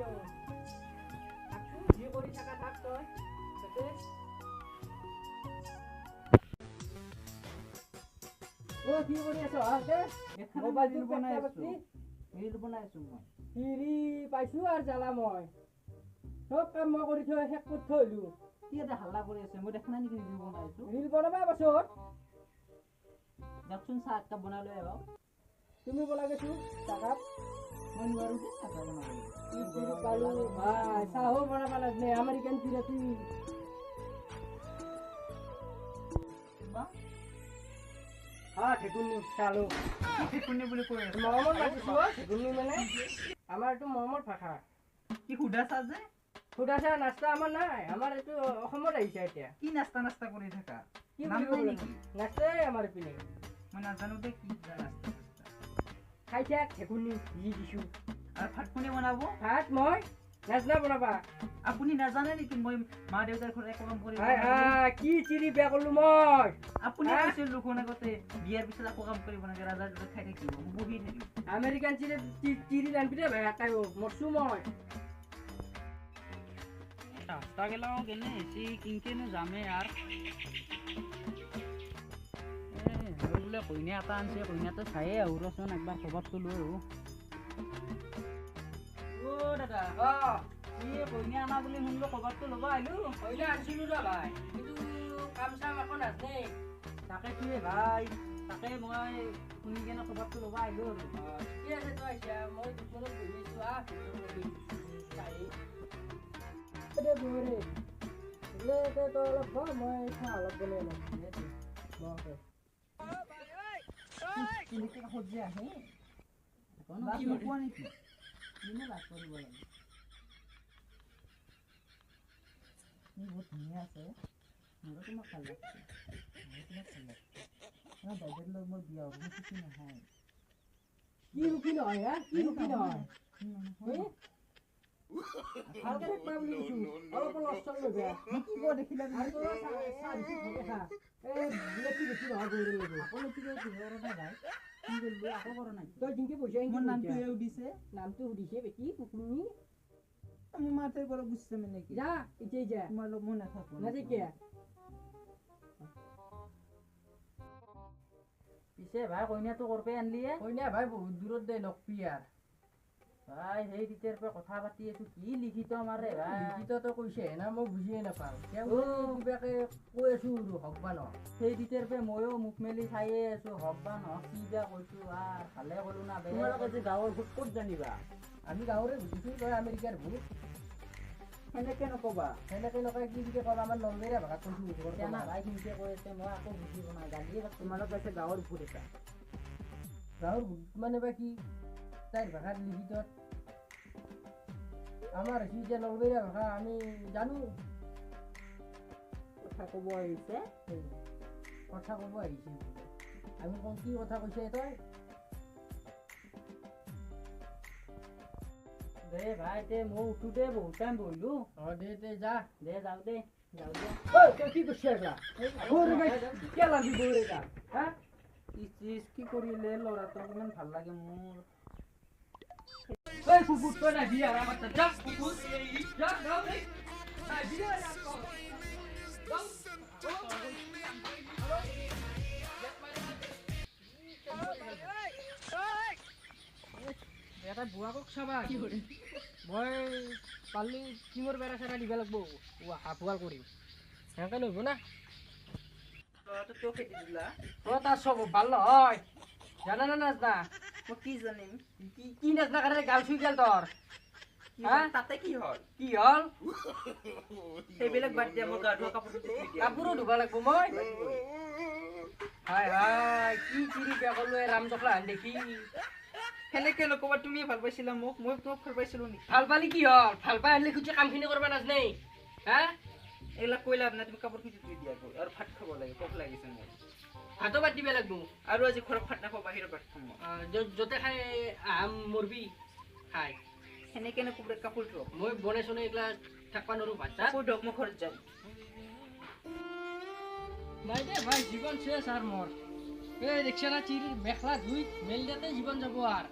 কিয় যি কৰি থাকা থাক তই তাতে ও কি কৰি আছ আতে মোবাইল বনাই আছো ৰীল বনাই আছো মই হিৰি পাইছো আৰু জালা মই সব কাম মই কৰি থৈ শেষ কৰি থৈলো কি এটা হাল্লা কৰি আছে মই দেখা নাই নেকি ৰীল বনাই আছো ৰীল বনাবা পাছত যাকচোন চাহ কাপ বনাই লৈ আবা তুমি বলা গেছো চাকাপ মই নোৱাৰো যে চাহ বনাব কি কৰি পালো ভাই চাহো বনাবা লাগনে আমেৰিকান পিৰাতি বা হ্যাঁ ঠেকুনি চালো কি ঠেকুনি বুলি কয় মৰমৰ লাগিছো ঠেকুনি মানে আমাৰ এইটো মৰমৰ ভাষা কি খুদাছা যে খুদাছা নাস্তা আমাৰ নাই আমাৰ এইটো অসমত আহিছে এতিয়া কি নাস্তা নাস্তা কৰি থাকা কি নাম নাই নেকি নাস্তাই আমাৰ পিনে মই নাজানো দে কি নাস্তা খাইছা ঠেকুনি দি দিছো আৰু ভাত কোনে বনাব ভাত মই নাজনা বনাবা আপুনি নাজানে নেকি মই মা দেউতাৰ ঘৰত একো কাম কৰি কি চিৰি বেয়া কৰিলো মই আপুনি কৈছিল লোকন আগতে বিয়াৰ পিছত একো কাম কৰিব নাগে ৰাজাৰ দৰে খাই থাকিব বহি থাকিব আমেৰিকান চিৰি ৰান্ধিলে ভাই আকাই মৰছো মই ৰাস্তা গেলাও কেনে এসি কিনকেনো যামে यार বোলে কইনা এটা আনছে কইনাটো চাইয়ে আহো ৰচোন একবাৰ খবৰটো লৈ আহো ও দাদা এই কইনা আনা বুলি শুনলো খবৰটো ল'ব আহিলো কইনা আনছিলো ৰ ভাই কিন্তু কাম চাম একো নাজনে তাকে তুই ভাই তাকে মই শুনি কেনে খবৰটো ল'ব আহিলো আৰু ঠিক আছে তই আহিছা মই দোকানত বহিছো চাই দে বৰে লে তে তো অলপ মই চাহ অলপ বনাই লম দে কেনেকে সজি আহে কি নোপোৱা নেকি কিনে লাগ কৰিব লাগে বহুত ধুনীয়া আছে মোৰো তোমাক ভাল লাগছে মই বাইদেউৰ লগত মোৰ বিয়া হ'ব খুচি নহয় কি ৰুকি নহয় কি ৰুকি নহয় ভালকে থাকবা বুলি কৈছো অলপ লষ্টল লৈ বেয়া কি ব দেখিলা আৰু তোৰ চাহ দিছি ভালকে খা বিলেতি বেছি নহয় গৈ ল'ব আপুনি কি ঘৰৰ না ভাই কি কৰিলো আকৌ কৰা নাই তই জিংকে পইচা মোৰ নামটো এও দিছে নামটো সুধিছে বেকি কুকুনি মোৰ মাথাৰ পৰা গুছছে মানে কি যা ইতে যা তোমাৰ লগ মই নাথাকো না যে কিয়া পিছে ভাই কইনাটো কৰপে আনলিয়ে কইনা ভাই বহুত দূৰত দে লকপি আৰ ভাই সেই দিতেৰ পৰা কথা পাতি আছো কি লিখিত মাৰে ভাই লিখিতটো কৈছে না মই বুজিয়ে নাপাওঁ কিবাকে কৈ আছো হকবা ন সেই দিতেৰ পৰা ময়ো মুখ মেলি চাইয়ে আছো হকবা ন কি বা কৈছো আর ভালে কলো না বেয়া তোমালোকে যে গাঁৱৰ ভূত ক'ত জানিবা আমি গাঁৱৰে বুজিছো তই আমেৰিকাৰ ভূত সেনেকে নকবা সেনেকে নকয় কি বুলি কবা আমাৰ নলবেৰা ভাষাত কৈছো কেনা ভাই কিনকে কৈ আছে মই আকৌ বুজি পোৱা নাই গালিয়ে তোমালোকে আছে গাঁৱৰ ভূত এটা গাঁৱৰ ভূত মানে বা কি তাইৰ ভাষাত লিখিতত আমাৰ যে নলবেৰা ভাষা আমি জানো কথা ক'ব আহিছে কথা ক'ব আহিছে আমি কওঁ কি কথা কৈছে তই দে ভাই দে মই উঠো দে বহুত টাইম বহিলো দে যা দে যাও দে তই কি কৰিছ কিয় লাগি বৌৰে গা হা কি কৰিলে ল'ৰাটোক ইমান ভাল লাগে মোৰ এই কুকুৰ তই না বিয়া আমাৰ তা যা কুকুৰ যা যাও ৰে আই বিয়া না কৰ যাও এটা বুৱাকক চাবা কি কৰে মই পালি কিঙৰ বেৰা চেৰা দিব লাগিব হাফুৱাল কৰিম সেনেকে নহব না তো খেতি দিলা তাৰ চব ভাল নহয় জানা না নাজনা মই কি জানিম কি নাজনা কাৰণে গাল চুই গেল তোৰ তাতে কি হল সেইবিলাক বাদ দিয়া মোৰ গা ধোৱা কাপোৰো ধুব লাগিব মই হাই হাই কি চিৰি বেয়া কৰিলো ৰাম জখলা হান দেখি সেনেকে নকবা তুমি ভাল পাইছিলা মোক মই তোমাক ভাল পাইছিলো নেকি ভাল পালি কি হল ভাল পাই আনলি খুঁজি কামখিনি কৰিব নাজনে হা এইবিলাক কৈ লাভ নাই তুমি কাপোৰ খুঁজি ধুই দিয়া গৈ আৰু ভাত খাব লাগে ভোক লাগিছে মোৰ ভাতো বাদ দিব লাগিব আৰু আজি ঘৰত ভাত নাখাব বাহিৰত ভাত খাম য'তে খাই আম মৰবি খাই সেনেকে নকবা কাপোৰ ধোক মই বনাই চনাই এইগিলা থাকবা নোৱাৰো ভাত কাপোৰ ধোক মই ঘৰত যাম নাই দে ভাই জীৱন শেষ আর মোর এই দেখছ না চির মেখলা ধুই মেল দিতে জীবন যাব আর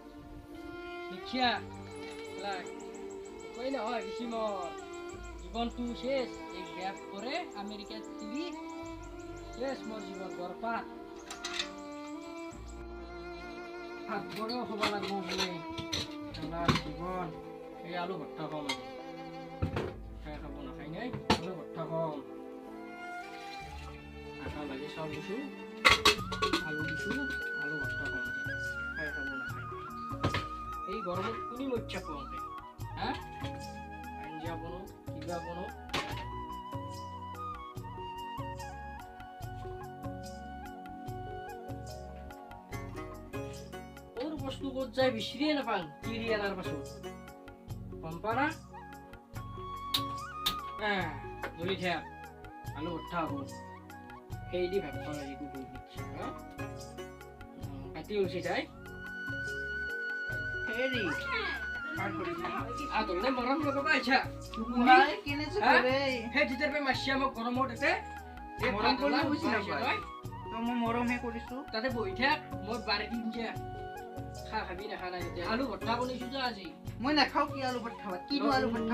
দেখিয়া কই নহয় বেছি মোৰ জীৱনটো শেষ এই গ্যাপ করে আমেরিকাত চিলি শেষ মোর জীবন বরবাদ হাত বড় হবা লাগবো বলে সারা জীবন এই আলু ভর্তা কম খাই খাবো না খাই নাই আলু ভর্তা কম আটা লাগে সব দিছু আলু দিছু আলু ভর্তা কম খাই খাবো না খাই এই গরমত কোনি মচ্ছা কম হ্যাঁ আঞ্জা বনো কিবা বনো ওর বস্তু ক'ত যায় বিচৰিয়ে নাপাং কিৰি আনাৰ পাছত গম পা না ধৰি থাক আলু ভৰ্তা হ'ব সেই দি ভাত খাওঁ আজি কুকুৰ দিছে কাটি উলছি তাই হেৰি আদৰলে মৰম লগাব আইছা ভাই কিনেছে কৰে সেই জিতেৰ পে মাছি আমাক গৰমত এতে মৰম কৰিব বুজি নাপায় তো মই মৰমহে কৰিছো তাতে বহি থাক মই বাৰে দিম যে খা খাবি না খানা এতিয়া আলু ভৰ্তা বনাইছো যে আজি মই নাখাও কি আলু ভৰ্তা খাবা কি আলু ভৰ্তা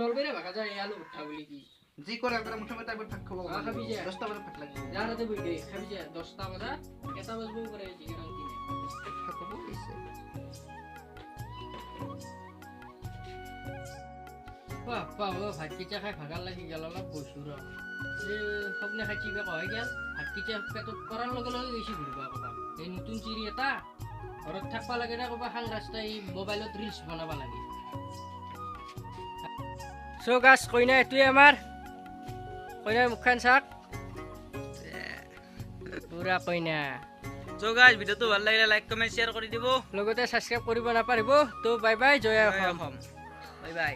নলবেৰে ভাষা যায় আলু ভৰ্তা বুলি কি জি করে একবার মুঠে মুঠে একবার ভাত খাবো খাবি যে 10টা বাজে ভাত লাগবে যা রাতে বহি দে খাবি যে 10টা বজাত এটা বাজবো করে চিকেন আনতি খাবো কইছে বাহ বাহ ভাত কিটা খাই ভাগাৰ লাগি গেল অলপ বসু ৰ সপনে খাইছি বে কয় গেল ভাত কিটা পেটত পৰাৰ লগে লগে গৈছি ঘূৰিব ক'বা এই নতুন চিৰি এটা ঘৰত থাকবা লাগে না ক'বা খাং ৰাস্তাই মোবাইলত ৰিলছ বনাব লাগে সো গাছ কইনা এটোৱে আমাৰ কইনাৰ মুখখন চাক পুৰা কইনা So guys, video to ভাল লাগিলে লাইক কমেন্ট শেয়াৰ কৰি দিব লগতে সাবস্ক্ৰাইব কৰিব নাপাৰিব তো বাই বাই জয় অসম বাই বাই